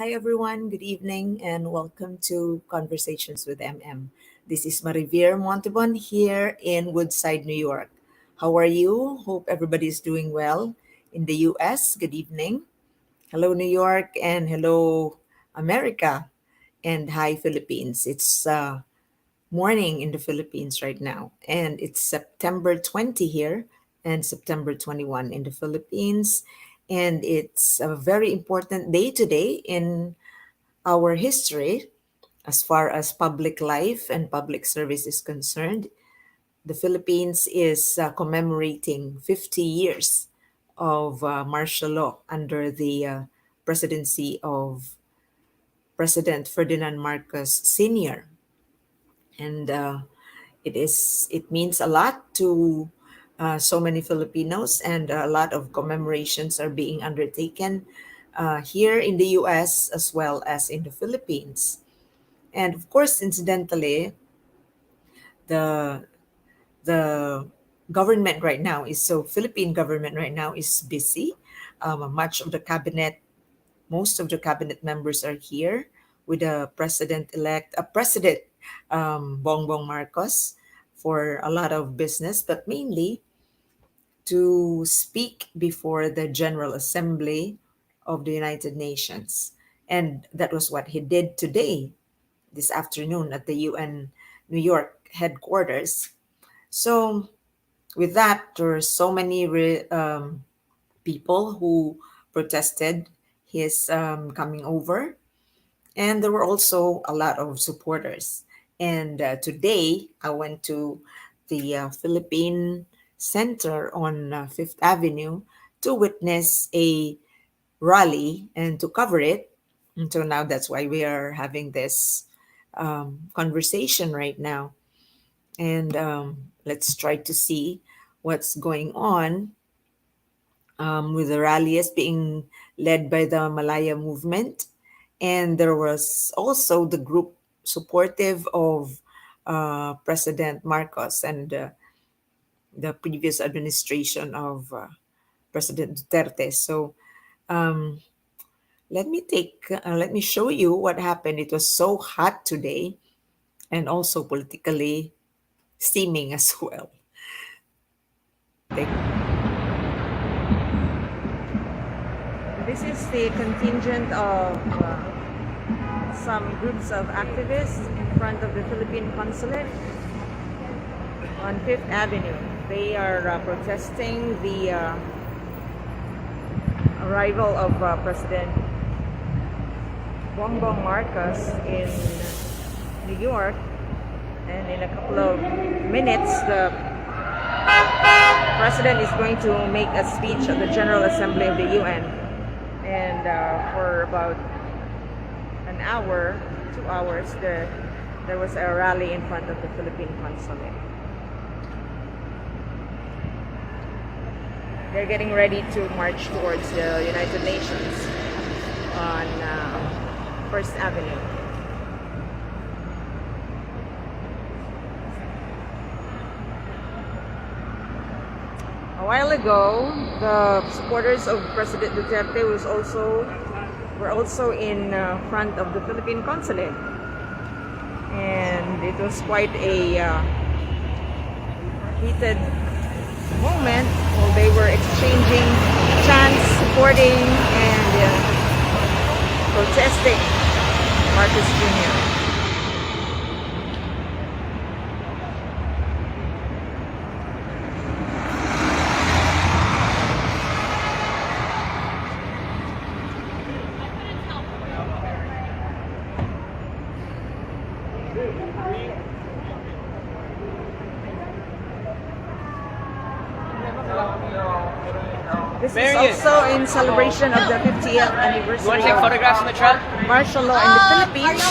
Hi, everyone. Good evening, and welcome to Conversations with MM. This is Marivir Montebon here in Woodside, New York. How are you? Hope everybody is doing well. In the US, good evening. Hello, New York, and hello, America, and hi, Philippines. It's morning in the Philippines right now, and it's September 20 here and September 21 in the Philippines. And it's a very important day today in our history as far as public life and public service is concerned. The Philippines is commemorating 50 years of martial law under the presidency of President Ferdinand Marcos Sr. And it means a lot to so many Filipinos, and a lot of commemorations are being undertaken here in the US as well as in the Philippines. And of course, incidentally, the the government right now is so Philippine government right now is busy. Much of the cabinet, most of the cabinet members are here with the president-elect, President Bongbong Marcos, for a lot of business, but mainly to speak before the General Assembly of the United Nations. And that was what he did today, this afternoon, at the UN New York headquarters. So, with that, there are so many people who protested his coming over, and there were also a lot of supporters. And today, I went to the Philippine Center on Fifth Avenue to witness a rally and to cover it. And so now that's why we are having this conversation right now. And let's try to see what's going on with the Rallies being led by the Malaya movement. And there was also the group supportive of President Marcos and the previous administration of President Duterte. So um, let me show you what happened. It was so hot today, and also politically steaming as well. This is the contingent of some groups of activists in front of the Philippine Consulate on Fifth Avenue. They are protesting the arrival of President Bongbong Marcos in New York, and in a couple of minutes the president is going to make a speech at the General Assembly of the UN. And for about an hour, 2 hours, there was a rally in front of the Philippine Consulate. They're getting ready to march towards the United Nations on First Avenue. A while ago, the supporters of President Duterte were also in front of the Philippine Consulate, and it was quite a heated moment while they were exchanging chants, supporting and protesting Marcos Jr. This is also in celebration of the 50th anniversary. You want to take photographs in the truck? Martial law in the Philippines.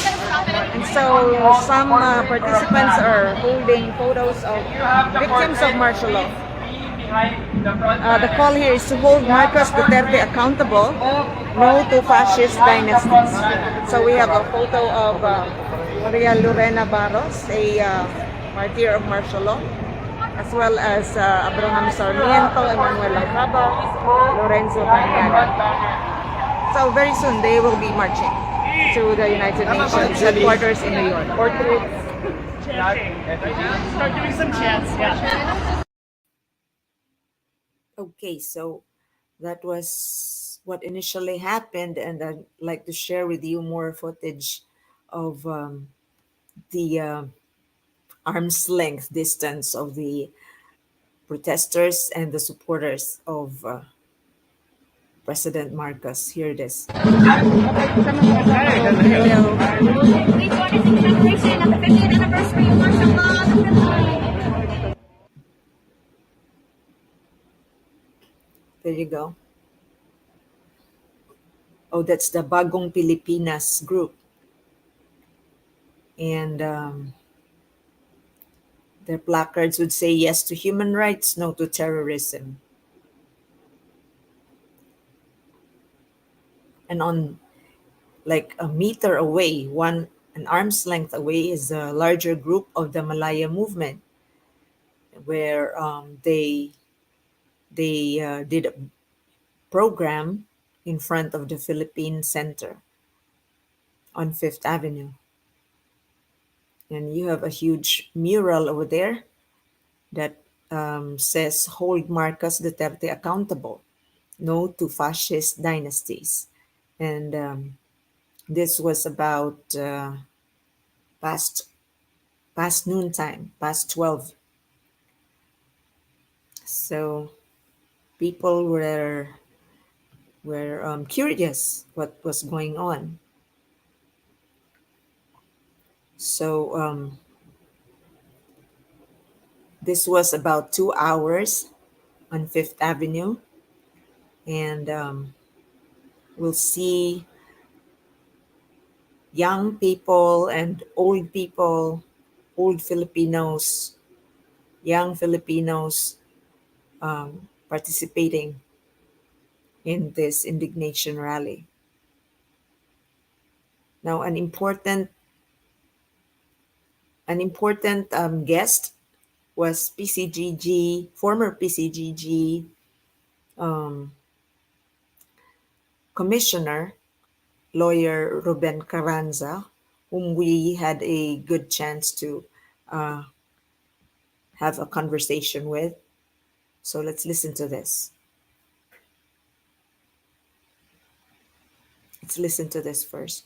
And so some participants are holding photos of victims of martial law. The call here is to hold Marcos Duterte accountable, no to fascist dynasties. So we have a photo of Maria Lorena Barros, a martyr of martial law, as well as Abraham Sarmiento, Emmanuel Lacaba, Lorenzo Tanyana. So very soon they will be marching. to the United Nations headquarters in New York. Start doing some chants, yeah. Okay, so that was what initially happened, and I'd like to share with you more footage of the arm's length distance of the protesters and the supporters of President Marcos. Here it is. We join us in celebration of the 50th anniversary of martial law. There you go. Oh, that's the Bagong Pilipinas group. And their placards would say yes to human rights, no to terrorism. And on like a meter away, an arm's length away, is a larger group of the Malaya movement, where they did a program in front of the Philippine Center on Fifth Avenue. And you have a huge mural over there that says, "Hold Marcos Duterte accountable. No to fascist dynasties." And this was about past noontime, past 12. So people were curious what was going on. So this was about 2 hours on Fifth Avenue, and we'll see young people and old people, old Filipinos, young Filipinos participating in this indignation rally. Now, an important guest was PCGG, former PCGG commissioner, lawyer Ruben Carranza, whom we had a good chance to have a conversation with. So let's listen to this. Let's listen to this first.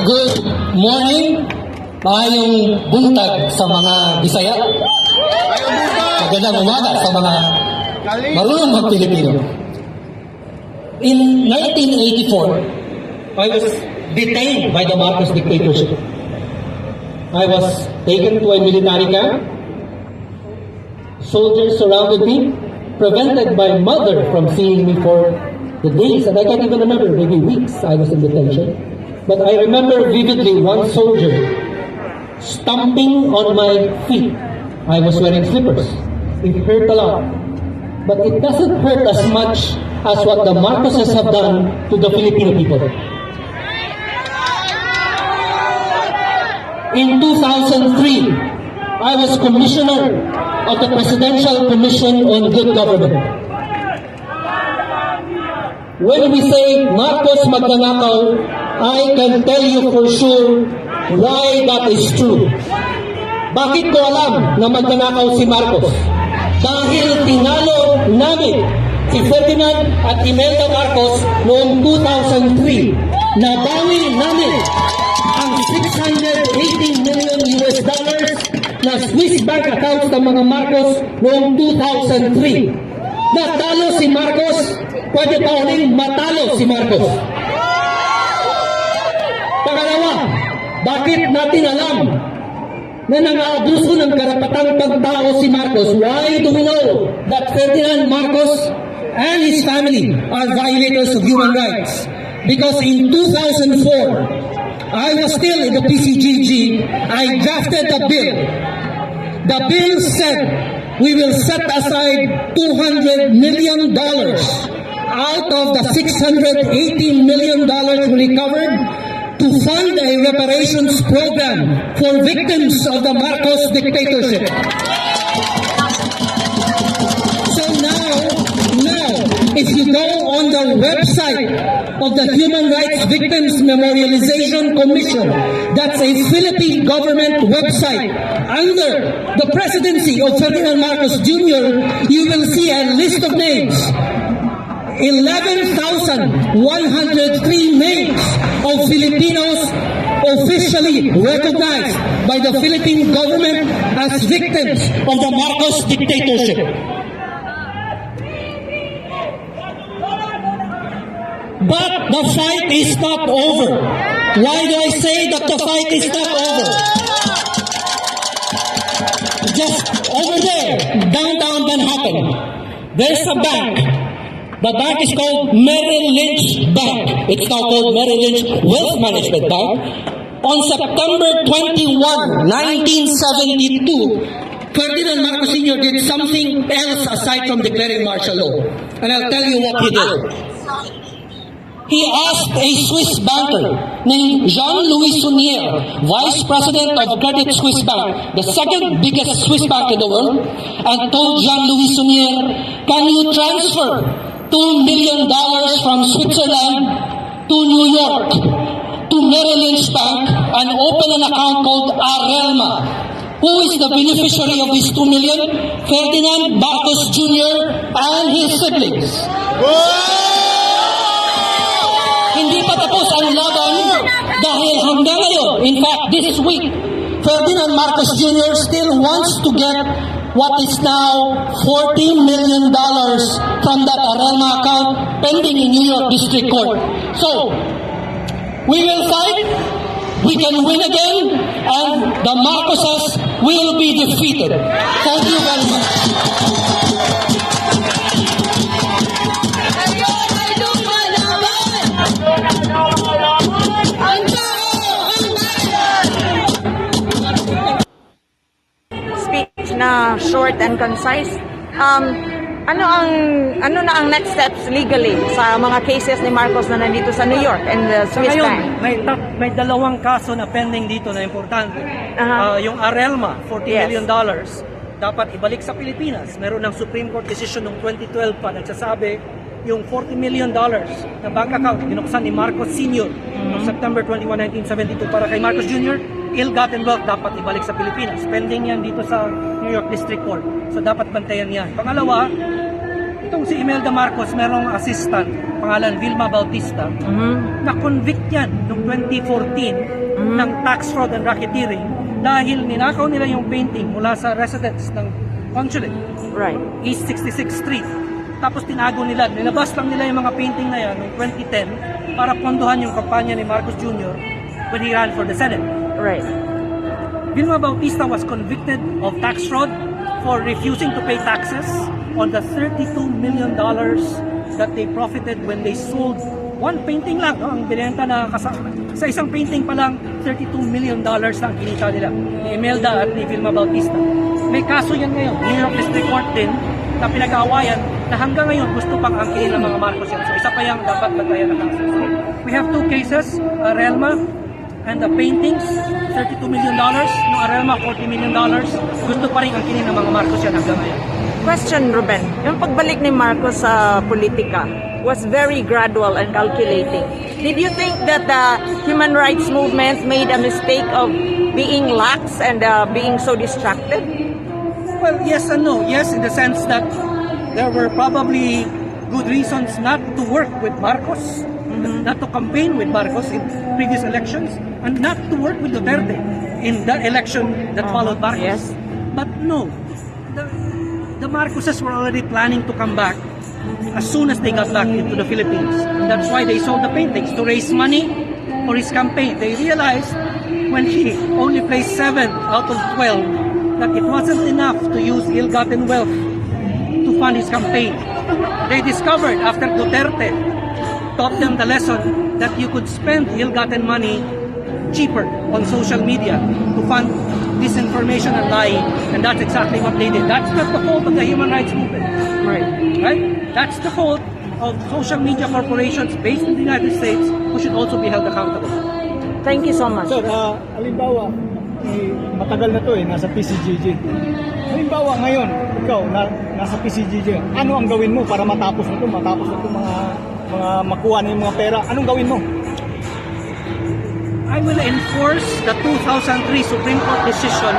Good morning, maayong buntag sa mga Bisaya. Magandang umaga sa mga marunong mag-Pilipino. In 1984, I was detained by the Marcos dictatorship. I was taken to a military camp. Soldiers surrounded me, prevented my mother from seeing me for the days, and I can't even remember, maybe weeks I was in detention. But I remember vividly one soldier stomping on my feet. I was wearing slippers. It hurt a lot. But it doesn't hurt as much as what the Marcoses have done to the Filipino people. In 2003, I was commissioner of the Presidential Commission on Good Government. When we say Marcos magnanakaw, I can tell you for sure why that is true. Bakit ko alam na magnanakaw si Marcos? Dahil tinalo namin si Ferdinand at Imelda Marcos noong 2003. Nabawi namin ang $618 million na Swiss bank accounts ng mga Marcos noong 2003. Natalo si Marcos, pwede pa uling matalo si Marcos. Pangalawa, bakit natin alam na nang-aabuso ng karapatang pagtao si Marcos? Why do we know that Ferdinand Marcos and his family are violators of human rights? Because in 2004, I was still in the PCGG, I drafted the bill. The bill said we will set aside $200 million out of the $680 million we recovered to fund a reparations program for victims of the Marcos dictatorship. So now, if you go on the website of the Human Rights Victims Memorialization Commission, that's a Philippine government website, under the presidency of Ferdinand Marcos Jr., you will see a list of names. 11,103 names of Filipinos officially recognized by the Philippine government as victims of the Marcos dictatorship. But the fight is not over. Why do I say that the fight is not over? Just over there, downtown Manhattan, there's a bank. The bank is called Merrill Lynch Bank. It's now called Merrill Lynch Wealth Management Bank. On September 21, 1972, Ferdinand Marcos Sr. did something else aside from declaring martial law. And I'll tell you what he did. He asked a Swiss banker named Jean-Louis Saunier, Vice President of Credit Suisse Bank, the second biggest Swiss bank in the world, and told Jean-Louis Saunier, can you transfer $2 million from Switzerland to New York, to Merrill Lynch Bank, and open an account called Arelma? Who is the beneficiary of these $2 million? Ferdinand Marcos Jr. and his siblings. Hindi pa tapos ang laban dahil hanggang ngayon, in fact, this week, Ferdinand Marcos Jr. still wants to get what is now $40 million from that Arelma account pending in New York District Court. So, we will fight, we can win again, and the Marcoses will be defeated. Thank you very much. Speech na short and concise. Ano na ang next steps legally sa mga cases ni Marcos na nandito sa New York and the Swiss bank? May dalawang kaso na pending dito na importante. Yung Arelma, $40 million, dapat ibalik sa Pilipinas. Meron ng Supreme Court decision noong 2012 pa nagsasabi yung $40 million na bank account binuksan ni Marcos Sr. noong September 21, 1972 para kay Marcos Jr., ill-gotten wealth dapat ibalik sa Pilipinas. Pending yan dito sa New York District Court. So dapat bantayan yan. Pangalawa, itong si Imelda Marcos, merong assistant, pangalan Vilma Bautista, na-convict yan noong 2014 ng tax fraud and racketeering dahil ninakaw nila yung painting mula sa residence ng Consulate, East 66th Street. Tapos tinago nila, nilabas lang nila yung mga painting na yan noong 2010 para pondohan yung kampanya ni Marcos Jr. when he ran for the Senate. Vilma Bautista was convicted of tax fraud for refusing to pay taxes on the $32 million that they profited when they sold one painting lang. Ang binenta na sa isang painting pa lang, $32 million lang kinita nila ni Imelda at ni Vilma Bautista. May kaso yan ngayon, New York District Court din, na pinag-aawayan na hanggang ngayon gusto pang angkinin ng mga Marcos yan. So isa pa yung dapat bantayan na kaso. We have two cases, Arelma and the paintings, $32 million, no Arelma, $40 million. Gusto pa rin angkinin ng mga Marcos yan hanggang ngayon. Question, Ruben. Yung pagbalik ni Marcos sa politika was very gradual and calculating. Did you think that the human rights movement made a mistake of being lax and being so distracted? Well, yes and no. Yes, in the sense that there were probably good reasons not to work with Marcos, not to campaign with Marcos in previous elections, and not to work with Duterte in the election that followed Marcos. Yes. But no, the Marcoses were already planning to come back as soon as they got back into the Philippines. And that's why they sold the paintings to raise money for his campaign. They realized when he only placed 7 out of 12 that it wasn't enough to use ill-gotten wealth to fund his campaign. They discovered after Duterte taught them the lesson that you could spend ill-gotten money cheaper on social media to fund disinformation and lying, and that's exactly what they did. That's not the fault of the human rights movement. Right? That's the fault of social media corporations based in the United States who should also be held accountable. Thank you so much. Sir, halimbawa, matagal na to nasa PCGG. Halimbawa ngayon, ikaw nasa PCGG, ano ang gawin mo para matapos na to mga makuha na yung mga pera? Anong gawin mo? I will enforce the 2003 Supreme Court decision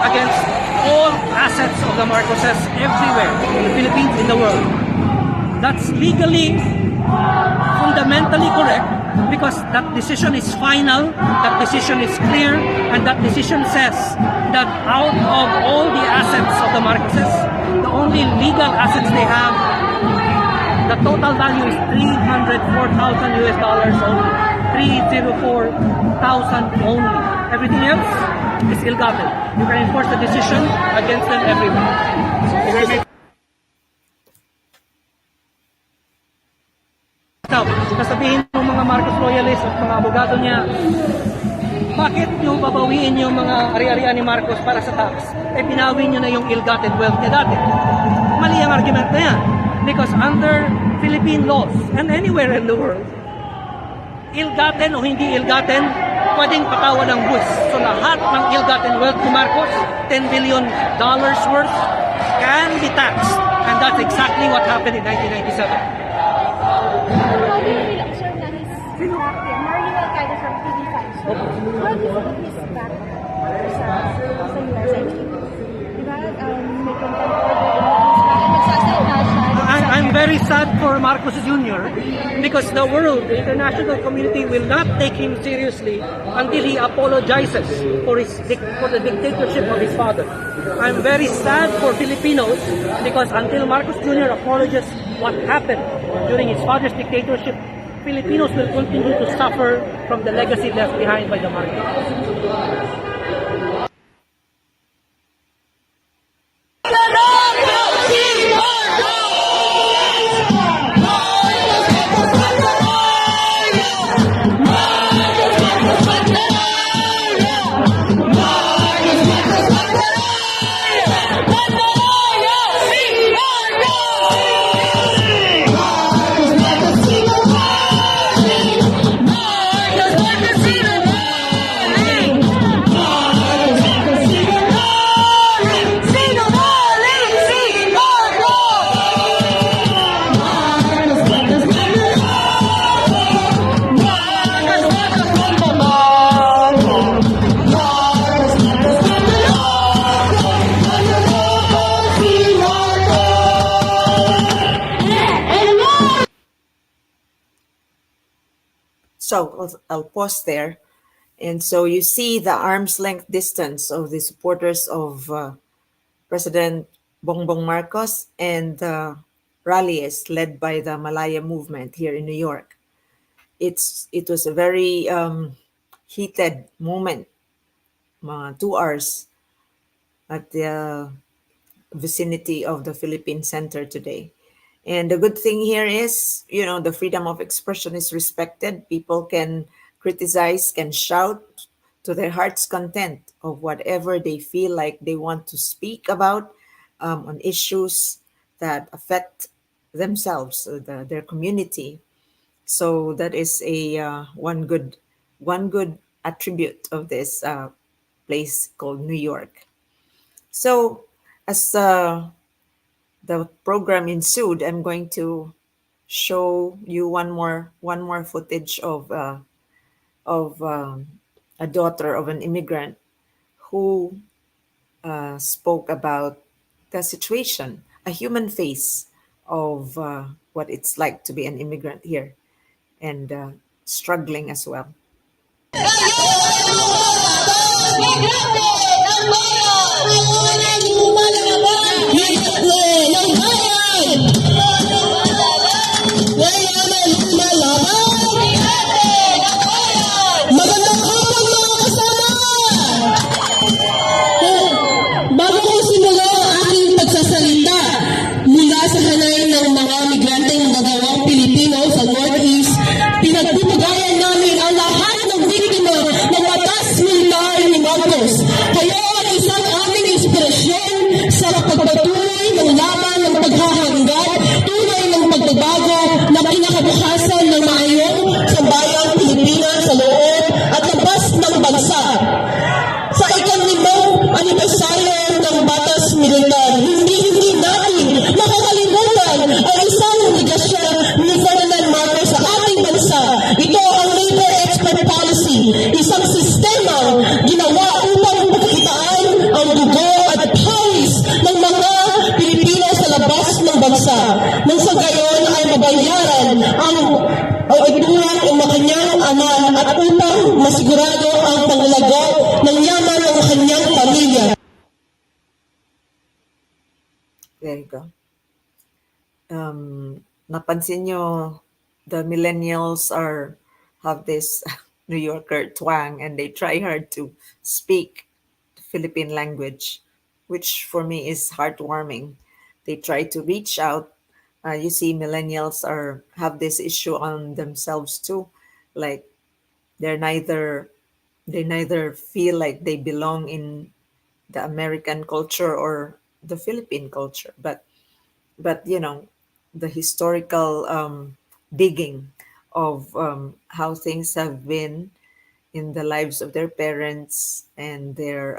against all assets of the Marcoses everywhere in the Philippines, in the world. That's legally, fundamentally correct because that decision is final, that decision is clear, and that decision says that out of all the assets of the Marcoses, the only legal assets they have, the total value is $304,000 US dollars only. 304,000 only. Everything else is ill-gotten. You can enforce the decision against them everywhere. Now, sasabihin ng mga Marcos loyalists at mga abogado niya, bakit nyo babawiin yung mga ari-arian ni Marcos para sa tax? Pinawin nyo na yung ill-gotten wealth niya dati. Mali ang argument na yan. Because under Philippine laws and anywhere in the world, ill-gotten o hindi ill-gotten, pwedeng patawan ng buwis. So lahat ng ill-gotten wealth ni Marcos, $10 billion worth, can be taxed. And that's exactly what happened in 1997. Sir, na his marginal kind of from TV5. So, how do you think he's back sa US? Diba? May contempt order and nagsasal siya. I'm very sad for Marcos Jr. because the world, the international community will not take him seriously until he apologizes for the dictatorship of his father. I'm very sad for Filipinos because until Marcos Jr. apologizes what happened during his father's dictatorship, Filipinos will continue to suffer from the legacy left behind by the Marcos. So I'll pause there. And so you see the arm's length distance of the supporters of President Bongbong Marcos and the Rallyists led by the Malaya movement here in New York. It was a very heated moment, 2 hours at the vicinity of the Philippine Center today. And the good thing here is, the freedom of expression is respected. People can criticize, can shout to their heart's content of whatever they feel like they want to speak about on issues that affect themselves, their community. So that is a one good attribute of this place called New York. So as the program ensued, I'm going to show you one more footage of a daughter of an immigrant who spoke about the situation, a human face of what it's like to be an immigrant here and struggling as well. Bago ko simula ang aking pagsasalita mula sa hanay ng mga migranteng nagawang Pilipino sa Northeast, pinagbubugayan namin ang lahat ng biktima ng There you go. Napansin nyo, the millennials are have this New Yorker twang, and they try hard to speak the Philippine language, which for me is heartwarming. They try to reach out. You see, millennials are have this issue on themselves too, like they're neither they neither feel like they belong in the American culture or the Philippine culture, but the historical digging of how things have been in the lives of their parents and their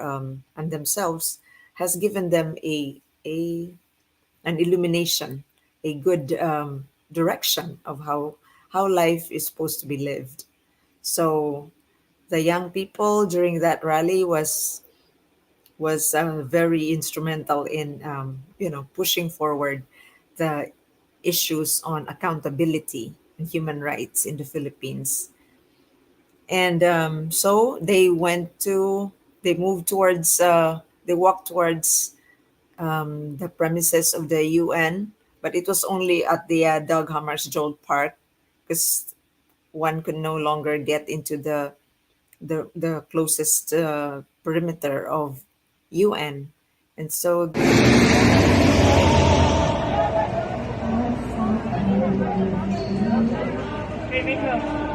and themselves has given them a an illumination, a good direction of how life is supposed to be lived. So the young people during that rally was very instrumental in pushing forward the issues on accountability and human rights in the Philippines. And so they moved towards they walked towards the premises of the UN, but it was only at the Dag Hammarskjöld Park because one could no longer get into the closest perimeter of UN. And so Okay, Nico.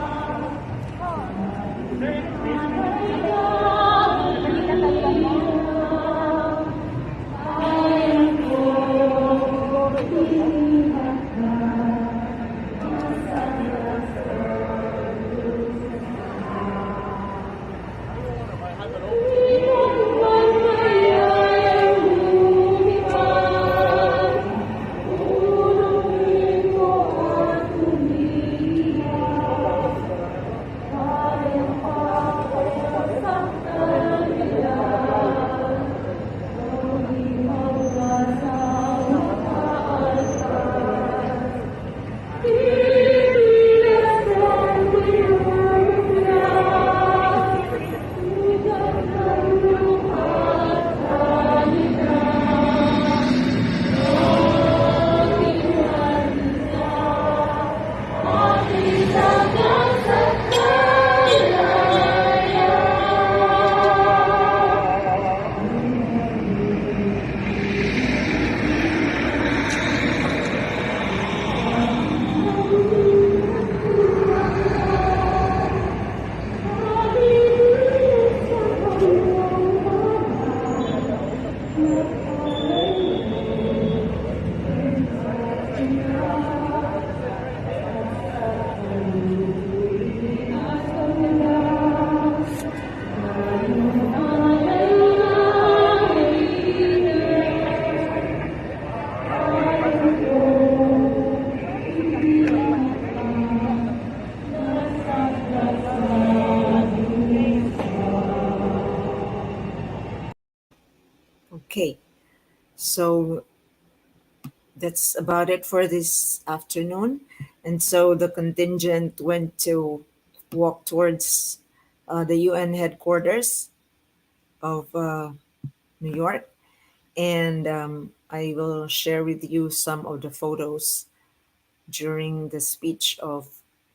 okay, so that's about it for this afternoon. And so the contingent went to walk towards the UN headquarters of New York. And I will share with you some of the photos during the speech of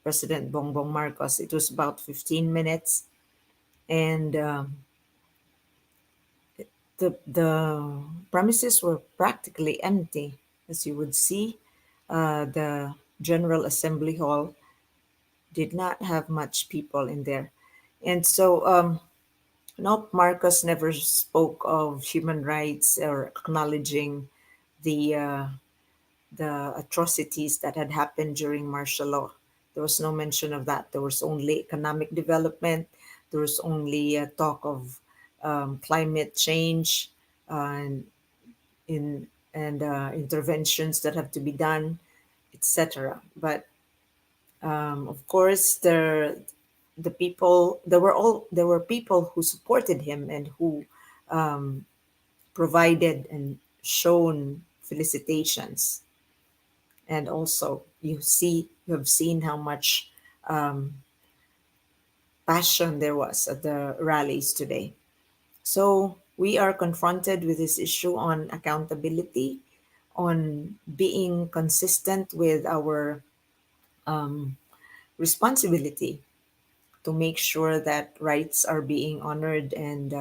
President Bongbong Marcos. It was about 15 minutes. And the premises were practically empty, as you would see. The General Assembly Hall did not have much people in there. And so, no, Marcos never spoke of human rights or acknowledging the the atrocities that had happened during martial law. There was no mention of that. There was only economic development. There was only talk of climate change and in and interventions that have to be done, etc. But of course, the people there were people who supported him and who provided and shown felicitations. And also, you have seen how much passion there was at the rallies today. So we are confronted with this issue on accountability. on being consistent with our responsibility to make sure that rights are being honored and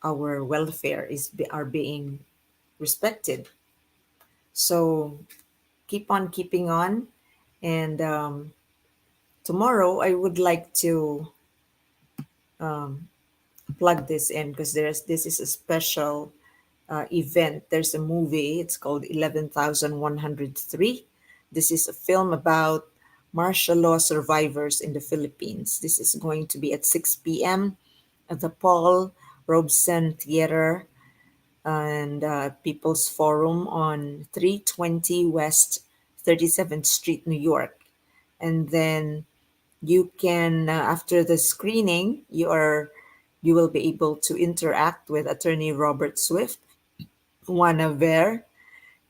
our welfare are being respected. So keep on keeping on, and tomorrow I would like to plug this in because this is a special event. There's a movie. It's called 11,103. This is a film about martial law survivors in the Philippines. This is going to be at 6 p.m. at the Paul Robeson Theater and People's Forum on 320 West 37th Street, New York. And then you can, after the screening, you will be able to interact with Attorney Robert Swift, Juana Ver,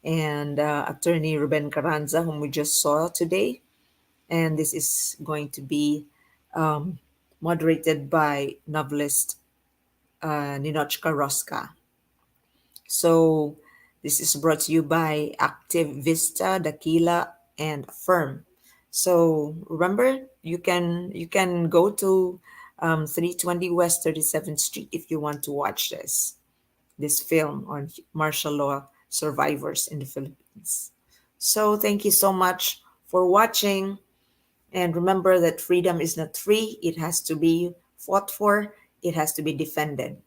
and Attorney Ruben Carranza, whom we just saw today. And this is going to be moderated by novelist Ninochka Roska. So this is brought to you by Active Vista, Dakila, and Firm. So remember, you can go to 320 West 37th Street if you want to watch this film on martial law survivors in the Philippines. So thank you so much for watching. And remember that freedom is not free. It has to be fought for. It has to be defended.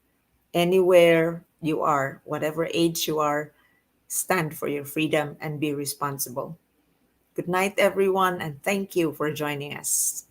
Anywhere you are, whatever age you are, stand for your freedom and be responsible. Good night, everyone, and thank you for joining us.